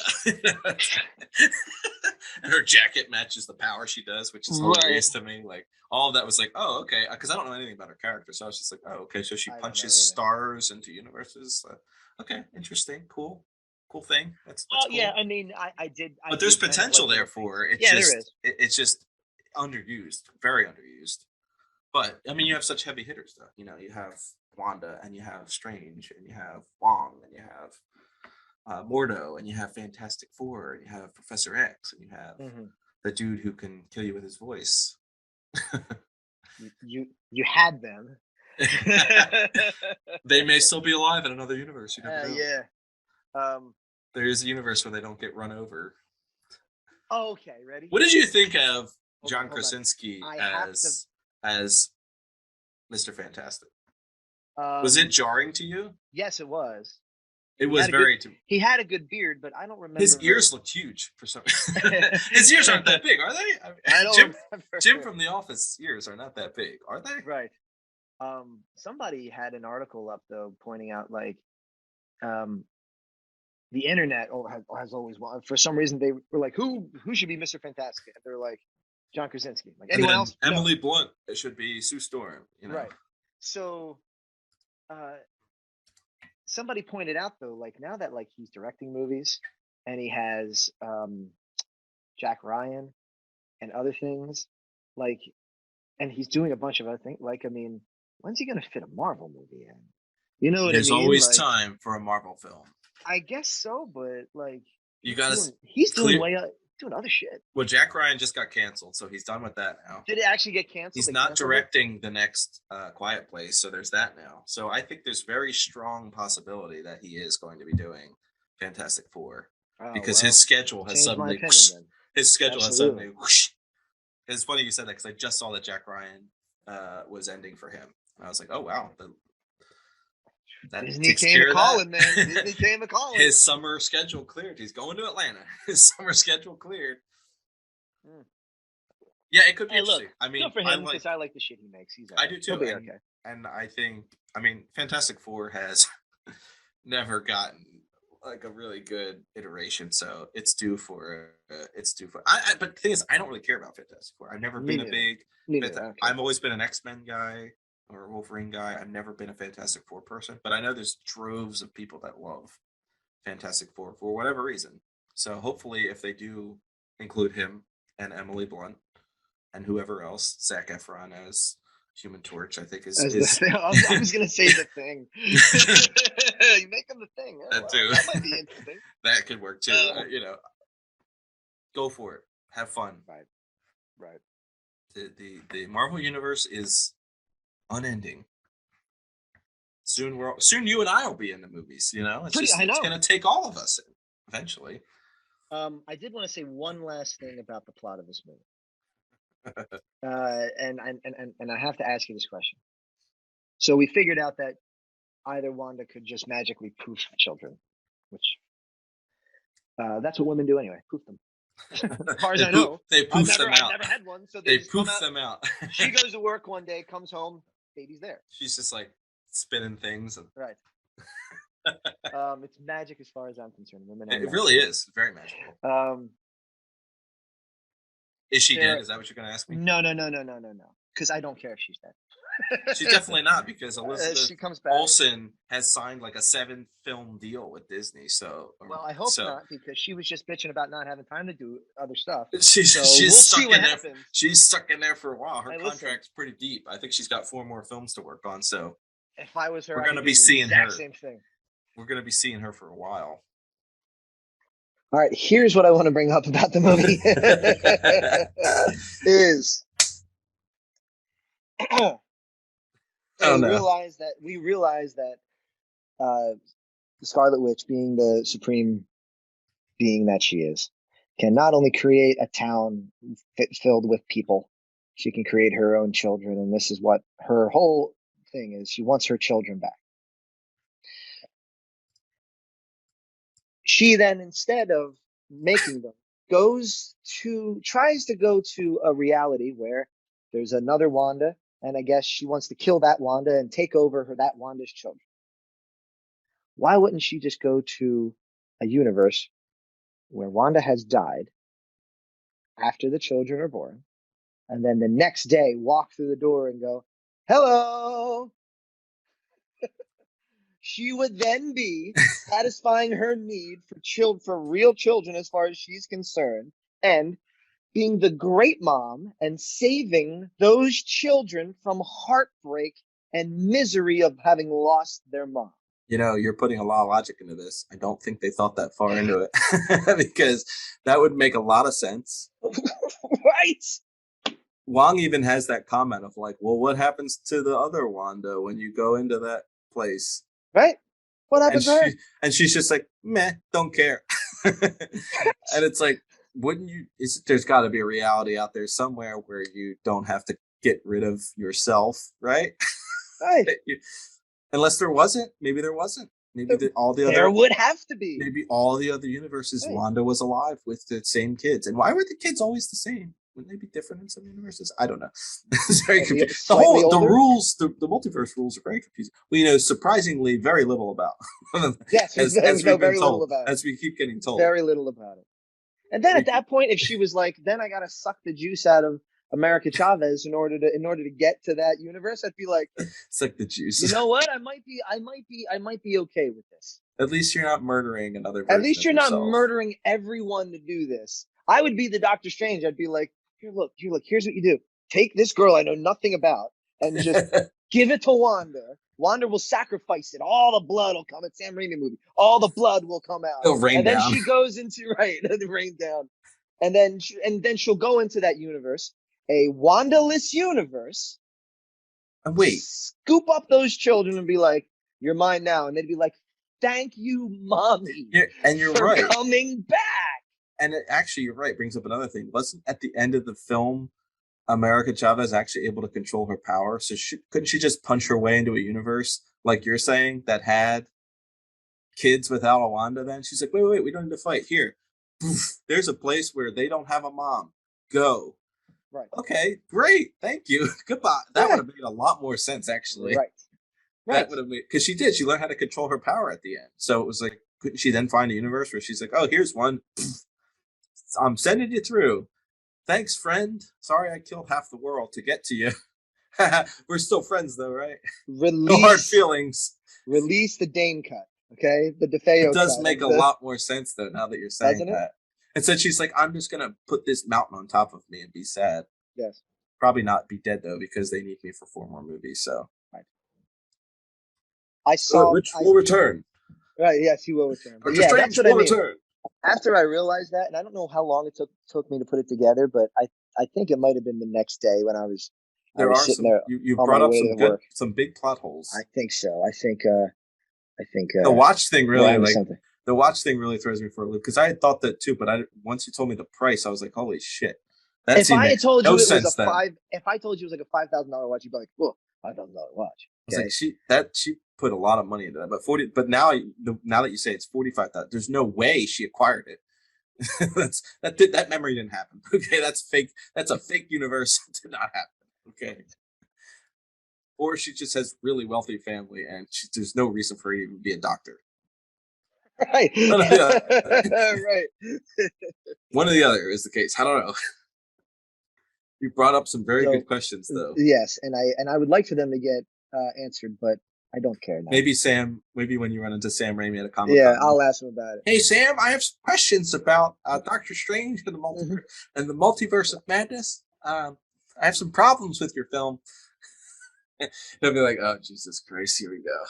And her jacket matches the power she does, which is hilarious to me. Like all of that was like, oh, okay, because I don't know anything about her character, so I was just like, oh, okay, so she punches stars into universes. Okay, interesting, cool thing. That's cool. Yeah, I mean, I did. But there's potential there for it. There is. It's just underused, very underused. But I mean, you have such heavy hitters, though. You have Wanda, and you have Strange, and you have Wong, and you have Mordo, and you have Fantastic Four, and you have Professor X, and you have the dude who can kill you with his voice. you had them. They may still be alive in another universe. You never know. Yeah. There is a universe where they don't get run over. Oh, okay, ready? What did you think of John Krasinski as Mr. Fantastic? Was it jarring to you? Yes, it was. It was he had a good beard, but I don't remember. His ears looked huge for some reason. His ears aren't that big, are they? I don't remember. Jim from The Office ears are not that big, are they? Right. Somebody had an article up though pointing out like the internet has always wanted. For some reason, they were like, "Who should be Mr. Fantastic?" And they're like, "John Krasinski." Like anyone else? Emily Blunt. It should be Sue Storm. Right. So, somebody pointed out though, like now that like he's directing movies and he has Jack Ryan and other things, like, and he's doing a bunch of other things. Like, I mean, when's he gonna fit a Marvel movie in? You know what There's I mean? always like, time for a Marvel film. I guess so, but like he's doing other shit. Well, Jack Ryan just got canceled, so he's done with that now. Did it actually get canceled? He's not directing the next Quiet Place, so there's that now. So I think there's very strong possibility that he is going to be doing Fantastic Four because his schedule has suddenly whoosh. It's funny you said that because I just saw that Jack Ryan was ending for him. And I was like, oh wow. Disney came a calling, man. Disney came a calling. His summer schedule cleared. He's going to Atlanta. His summer schedule cleared. Yeah, it could be interesting. I mean, good for him because I like the shit he makes. I do too. Okay. And I think, Fantastic Four has never gotten like a really good iteration, so it's due for. But the thing is, I don't really care about Fantastic Four. I've never been a big. I've always been an X-Men guy or a Wolverine guy. I've never been a Fantastic Four person, but I know there's droves of people that love Fantastic Four for whatever reason. So hopefully, if they do include him and Emily Blunt and whoever else, Zac Efron as Human Torch, I think is. I was gonna say the Thing. You make him the Thing. Oh, that too. That might be interesting. That could work too. Go for it. Have fun. Right. The Marvel universe is unending. Soon you and I will be in the movies. It's gonna take all of us eventually. I did want to say one last thing about the plot of this movie. And I have to ask you this question. So we figured out that either Wanda could just magically poof children, which that's what women do anyway, poof them. As far as I know, they poof them out. I've never had one, so they poof them out. She goes to work one day, comes home, baby's there. She's just like spinning things. Right. It's magic as far as I'm concerned. Women. It really is very magical. Is she dead? Is that what you're going to ask me? No. Because I don't care if she's dead. She's definitely not, because Elizabeth she comes back. Olsen has signed like a 7-film deal with Disney. So, well, I hope not, because she was just bitching about not having time to do other stuff. She's we'll stuck see what in there. happens. She's stuck in there for a while. Her Hey, contract's pretty deep. I think she's got 4 more films to work on. So if I was her, we're going to be seeing her. Same thing. We're going to be seeing her for a while. All right, here's what I want to bring up about the movie. is we realize that the Scarlet Witch, being the supreme being that she is, can not only create a town filled with people, she can create her own children, and this is what her whole thing is. She wants her children back. She then, instead of making them, tries to go to a reality where there's another Wanda, and I guess she wants to kill that Wanda and take over that Wanda's children. Why wouldn't she just go to a universe where Wanda has died after the children are born, and then the next day walk through the door and go, hello? She would then be satisfying her need for real children as far as she's concerned, and being the great mom and saving those children from heartbreak and misery of having lost their mom. You know, you're putting a lot of logic into this. I don't think they thought that far into it, because that would make a lot of sense. Right. Wong even has that comment of like, well, what happens to the other Wanda when you go into that place? Right. What happens to her? And she's just like, meh, don't care. And it's like, wouldn't you? There's got to be a reality out there somewhere where you don't have to get rid of yourself, right? Right. Unless there wasn't. Maybe there wasn't. Maybe there would have to be. Maybe all the other universes, right, Wanda was alive with the same kids. And why were the kids always the same? Wouldn't they be different in some universes? I don't know. It's very confusing. The rules, the multiverse rules are very confusing. We know surprisingly very little about. Yes, as we very little about it. As we keep getting told. Very little about it. And then at that point, if she was like, then I gotta suck the juice out of America Chavez in order to get to that universe, I'd be like, suck the juice. You know what? I might be okay with this. At least you're not murdering another version. At least you're not murdering everyone to do this. I would be the Doctor Strange. I'd be like, here, look, here's what you do. Take this girl I know nothing about and just give it to Wanda. Wanda will sacrifice it. All the blood will come. It's Sam Raimi movie. All the blood will come out. It'll rain and then down. She goes into rain down. And then she'll go into that universe, a Wanda-less universe. And wait. Scoop up those children and be like, you're mine now. And they'd be like, thank you, mommy. You're for right. coming back. And actually, you're right. Brings up another thing. Wasn't at the end of the film, America Chavez actually able to control her power? So couldn't she just punch her way into a universe, like you're saying, that had kids without a Wanda? Then she's like, wait, we don't need to fight. Here, there's a place where they don't have a mom. Go. Right. Okay, great. Thank you. Goodbye. That would have made a lot more sense, actually. Right. That would have made, because she did. She learned how to control her power at the end. So it was like, couldn't she then find a universe where she's like, oh, here's one. I'm sending you through. Thanks, friend. Sorry I killed half the world to get to you. We're still friends, though, right? No hard feelings. Release the Dane cut, okay? The DeFeo cut. It does make a lot more sense, though, now that you're saying that. And so she's like, I'm just going to put this mountain on top of me and be sad. Yes. Probably not be dead, though, because they need me for 4 more movies, so. Right. I saw... Which will return. Right, yes, he will return. Yeah, that's what I mean. Return. After I realized that, and I don't know how long it took me to put it together, but I think it might have been the next day when I was sitting there. You brought up some big plot holes. I think so. I think the watch thing really the watch thing really throws me for a loop, because I had thought that too, but once you told me the price, I was like, holy shit. If I had told you it was a $5,000 watch, you'd be like, whoa, $5,000 watch. Okay. I was like, she put a lot of money into that, but now that you say it's 45,000, there's no way she acquired it. that memory didn't happen. Okay, that's fake. That's a fake universe. It did not happen. Okay, or she just has really wealthy family, and there's no reason for her to even be a doctor. Right. Right. One or the other is the case. I don't know. You brought up some very good questions, though. Yes, and I would like for them to get answered, but I don't care now. Maybe when you run into Sam Raimi at a Comic-Con. Yeah, I'll ask him about it. Hey, Sam, I have some questions about Doctor Strange and the multiverse and the multiverse of madness. I have some problems with your film. He'll be like, "Oh, Jesus Christ, here we go."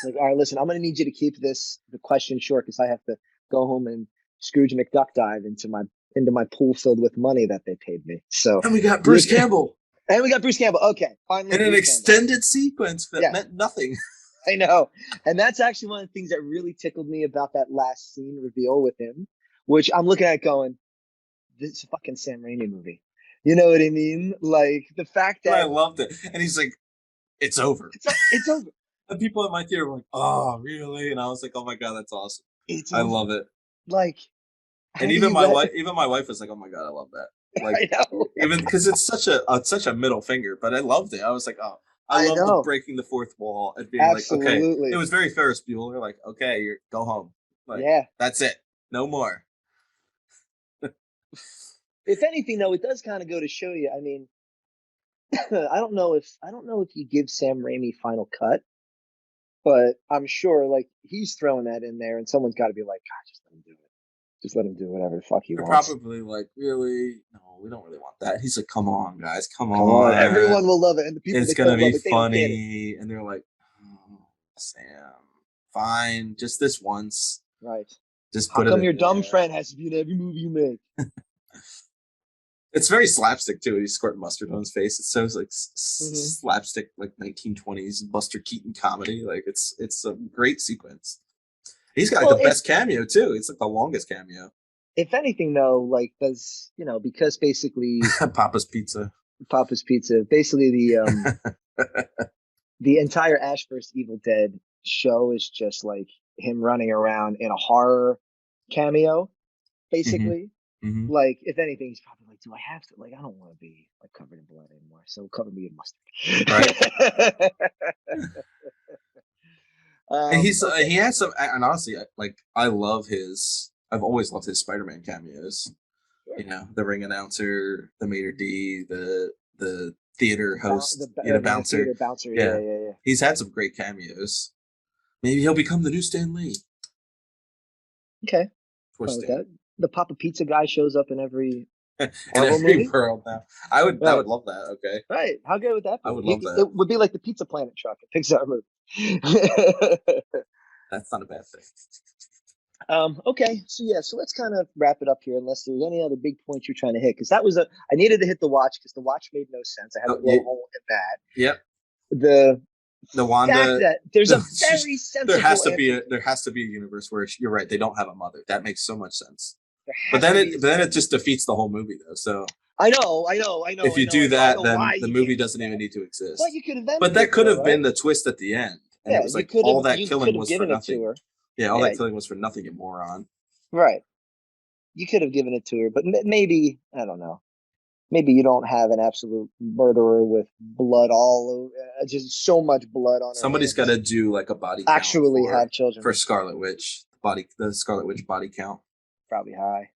Like, all right, listen, I'm going to need you to keep the question short because I have to go home and Scrooge McDuck dive into my pool filled with money that they paid me. So, and we got Bruce Campbell. And we got Bruce Campbell. Okay, finally. In an extended sequence that meant nothing. I know. And that's actually one of the things that really tickled me about that last scene reveal with him, which I'm looking at going, this is a fucking Sam Raimi movie. You know what I mean? Like the fact that I loved it. And he's like, it's over. It's over. The people at my theater were like, oh, really? And I was like, oh my God, that's awesome. I love it. Like, and even my wife was like, oh my God, I love that. Like, I know. Even because it's such a middle finger, but I loved it. I was like, oh, I love the breaking the fourth wall and being Absolutely. like, okay, it was very Ferris Bueller. Like, okay, go home. Like, that's it. No more. If anything, though, it does kind of go to show you. I mean, I don't know if you give Sam Raimi final cut, but I'm sure like he's throwing that in there, and someone's got to be like, God, just let him do it. Just let him do whatever the fuck he wants. Probably like, really? No, we don't really want that. He's like, come on, guys, come on. Everyone will love it, and the people it's gonna be funny, and they're like, oh, Sam, fine, just this once, right? Just put How come your dumb friend has to be in every movie you make? It's very slapstick too. He's squirting mustard on his face. It sounds like slapstick, like 1920s Buster Keaton comedy. Like it's a great sequence. He's got the best cameo too. It's like the longest cameo. If anything, though, like because basically Papa's Pizza, basically the entire Ash vs. Evil Dead show is just like him running around in a horror cameo, basically. Mm-hmm. Like, if anything, he's probably like, do I have to? Like, I don't want to be like covered in blood anymore, so cover me in mustard. Right. And he has some, and honestly, like, I've always loved his Spider-Man cameos. Yeah. You know, the ring announcer, the maitre d', the theater host, bouncer. Yeah. He's had some great cameos. Maybe he'll become the new Stan Lee. Okay. The Papa Pizza guy shows up in every movie? world now. I would love that. Okay. Right. How good would that be? I would love that. It would be like the Pizza Planet truck at Pixar movie. That's not a bad thing. Okay. So let's kind of wrap it up here, unless there's any other big points you're trying to hit. Because I needed to hit the watch because the watch made no sense. I had to blow a hole in that. Yep. The Wanda, fact that there's a very sensible there has to be a universe where you're right, they don't have a mother. That makes so much sense. But then it just defeats the whole movie though. So I know. If you do that, then the movie doesn't even need to exist. Well, you could have. But that could have been the twist at the end. And it was like all that killing was for nothing. Yeah, all that killing was for nothing, you moron. Right. You could have given it to her, but maybe I don't know. Maybe you don't have an absolute murderer with blood all over, just so much blood on her. Somebody's got to do like a body count. Actually have children. For Scarlet Witch. The Scarlet Witch body count. Probably high.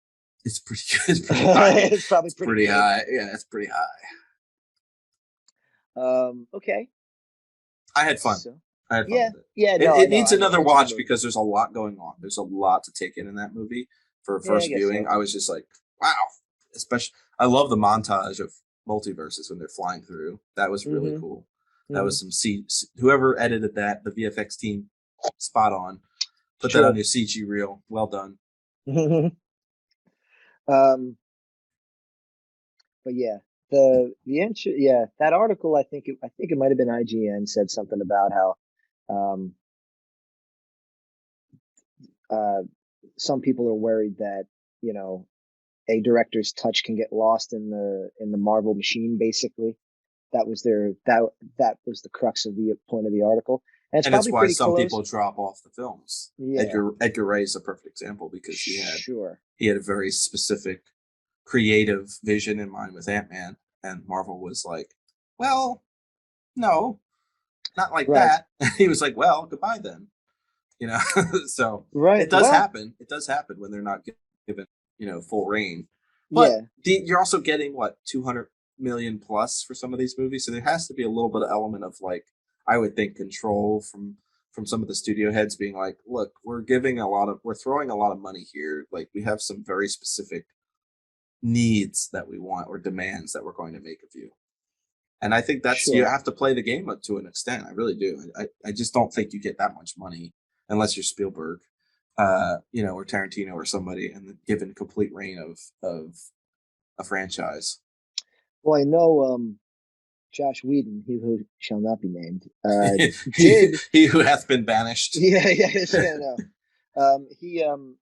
It's pretty good. It's pretty high. It's probably pretty high. Yeah, it's pretty high. Okay. I had fun. I had fun with it. Yeah, it needs another watch because there's a lot going on. There's a lot to take in that movie. For a first viewing, I was just like, wow. Especially, I love the montage of multiverses when they're flying through. That was really cool. That was some whoever edited that, the VFX team, spot on. Put that on your CG reel. Well done. But yeah, that article, I think it might have been IGN, said something about how some people are worried that, you know, a director's touch can get lost in the Marvel machine. Basically, that was the crux of the point of the article, and it's why some people drop off the films. Yeah. Edgar Wright is a perfect example because he had a very specific creative vision in mind with Ant-Man, and Marvel was like, well, no, not like that. He was like, well, goodbye then, you know. So it does happen. It does happen when they're not given, you know, full reign. But you're also getting what, 200 million plus for some of these movies, so there has to be a little bit of element of like, I would think, control from some of the studio heads being like, look, we're throwing a lot of money here. Like, we have some very specific needs that we want or demands that we're going to make of you. And I think that's, you have to play the game up to an extent. I really do. I just don't think you get that much money unless you're Spielberg, or Tarantino or somebody, and given complete reign of a franchise. Well, I know Josh Whedon, he who shall not be named, he who hath been banished. Yeah, no.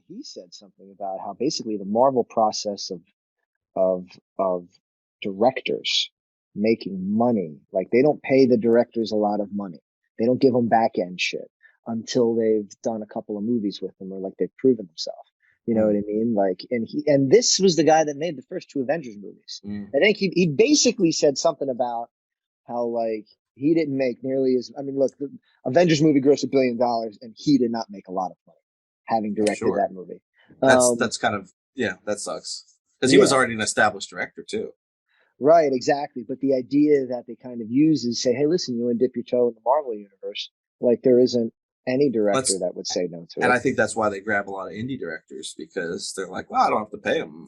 He said something about how basically the Marvel process of directors making money, like they don't pay the directors a lot of money. They don't give them back end shit until they've done a couple of movies with them, or like they've proven themselves. You know what I mean? Like, and this was the guy that made the first 2 Avengers movies. I think he basically said something about how, like, he didn't make nearly as, I mean, look, the Avengers movie grossed $1 billion and he did not make a lot of money having directed that movie. That's kind of, that sucks. Because he was already an established director too. Right, exactly. But the idea that they kind of use is say, hey, listen, you want to dip your toe in the Marvel universe. Like, there isn't any director that would say no to it. And I think that's why they grab a lot of indie directors, because they're like, well, I don't have to pay them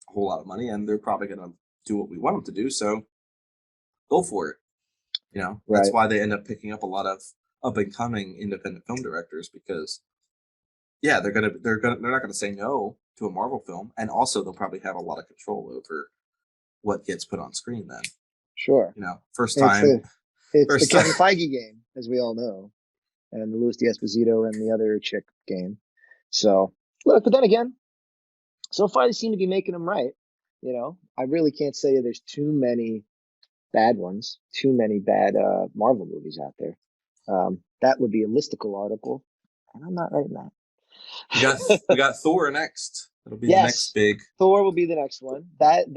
a whole lot of money, and they're probably going to do what we want them to do, so go for it. That's why they end up picking up a lot of up and coming independent film directors, because they're not gonna say no to a Marvel film, and also they'll probably have a lot of control over what gets put on screen then. Sure. First time. It's the Kevin Feige game, as we all know, and the Louis D'Esposito and the other chick game. So, look, but then again, so far they seem to be making them right. I really can't say there's too many bad ones, too many bad Marvel movies out there. That would be a listicle article, and I'm not writing that. We got Thor next. It'll be the next big. Thor will be the next one. That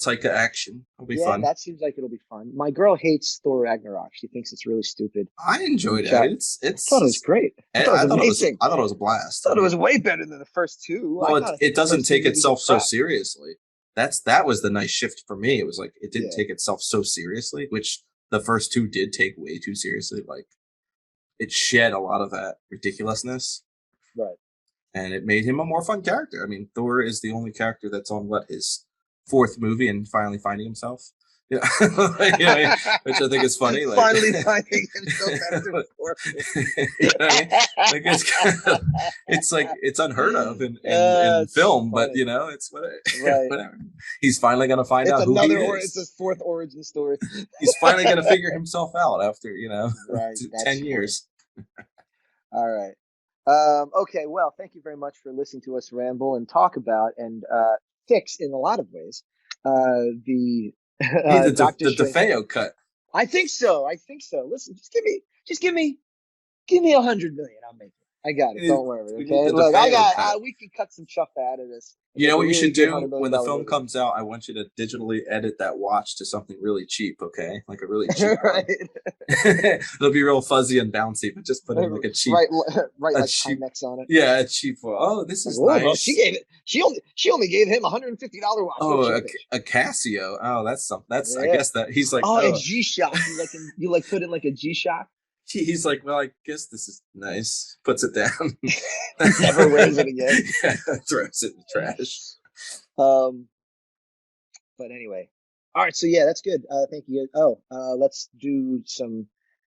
Taika action will be fun. That seems like it'll be fun. My girl hates Thor Ragnarok. She thinks it's really stupid. I enjoyed it. I thought it was great. I thought it was a blast. I thought it was way better than the first 2. Well, it doesn't take itself so seriously. That was the nice shift for me. It was like, it didn't take itself so seriously, which the first 2 did take way too seriously. Like, it shed a lot of that ridiculousness. Right. And it made him a more fun character. I mean, Thor is the only character that's on his 4th movie and finally finding himself. Which I think is funny. Like, finally finding himself after the 4th. It's unheard of in film, but it's whatever. He's finally gonna find out who he is. It's his 4th origin story. He's finally gonna figure himself out after 10 years. All right. Okay, well, thank you very much for listening to us ramble and talk about and fix, in a lot of ways, the DeFeo cut. I think so. Listen, just give me $100 million. I'll make it. I got it. Don't worry. Okay. Look, we can cut some chuff out of this. You know what you should do when the film comes out? I want you to digitally edit that watch to something really cheap. Okay, like a really cheap. Right. It'll be real fuzzy and bouncy, but just put in like a cheap, right, like Timex on it. Yeah, a cheap one. Oh, this is nice. Well, she only gave him $150 watch. Oh, a Casio. Oh, that's something. That's I guess that he's like. A G-Shock. You put in like a G-Shock. He's like, well, I guess this is nice. Puts it down. Never wears it again. Throws it in the trash. But anyway, all right. So that's good. Thank you. Let's do some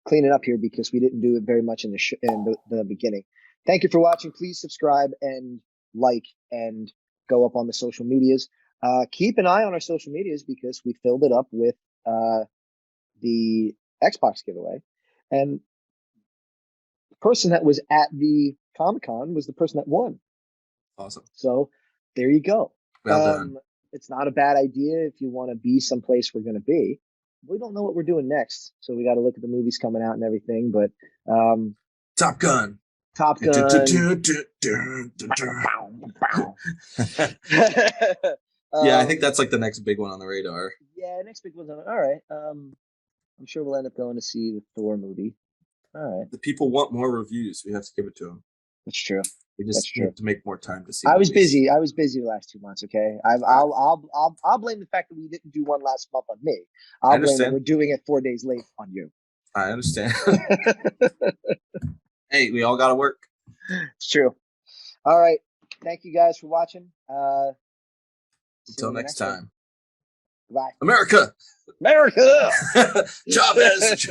cleaning up here because we didn't do it very much in the beginning. Thank you for watching. Please subscribe and like and go up on the social medias. Keep an eye on our social medias because we filled it up with the Xbox giveaway. And the person that was at the Comic-Con was the person that won. Awesome. So there you go. Well done. It's not a bad idea if you want to be someplace we're going to be. We don't know what we're doing next, so we got to look at the movies coming out and everything. But Top Gun. Yeah, I think that's like the next big one on the radar. Yeah, next big one's on. All right. I'm sure we'll end up going to see the Thor movie. All right. The people want more reviews. We have to give it to them. That's true. We just need to make more time to see. I was busy the last 2 months. Okay, I'll blame the fact that we didn't do one last month on me. I'll blame that we're doing it 4 days late on you. I understand. Hey, we all got to work. It's true. All right. Thank you guys for watching. Until next time. Goodbye. America. America. Chavez.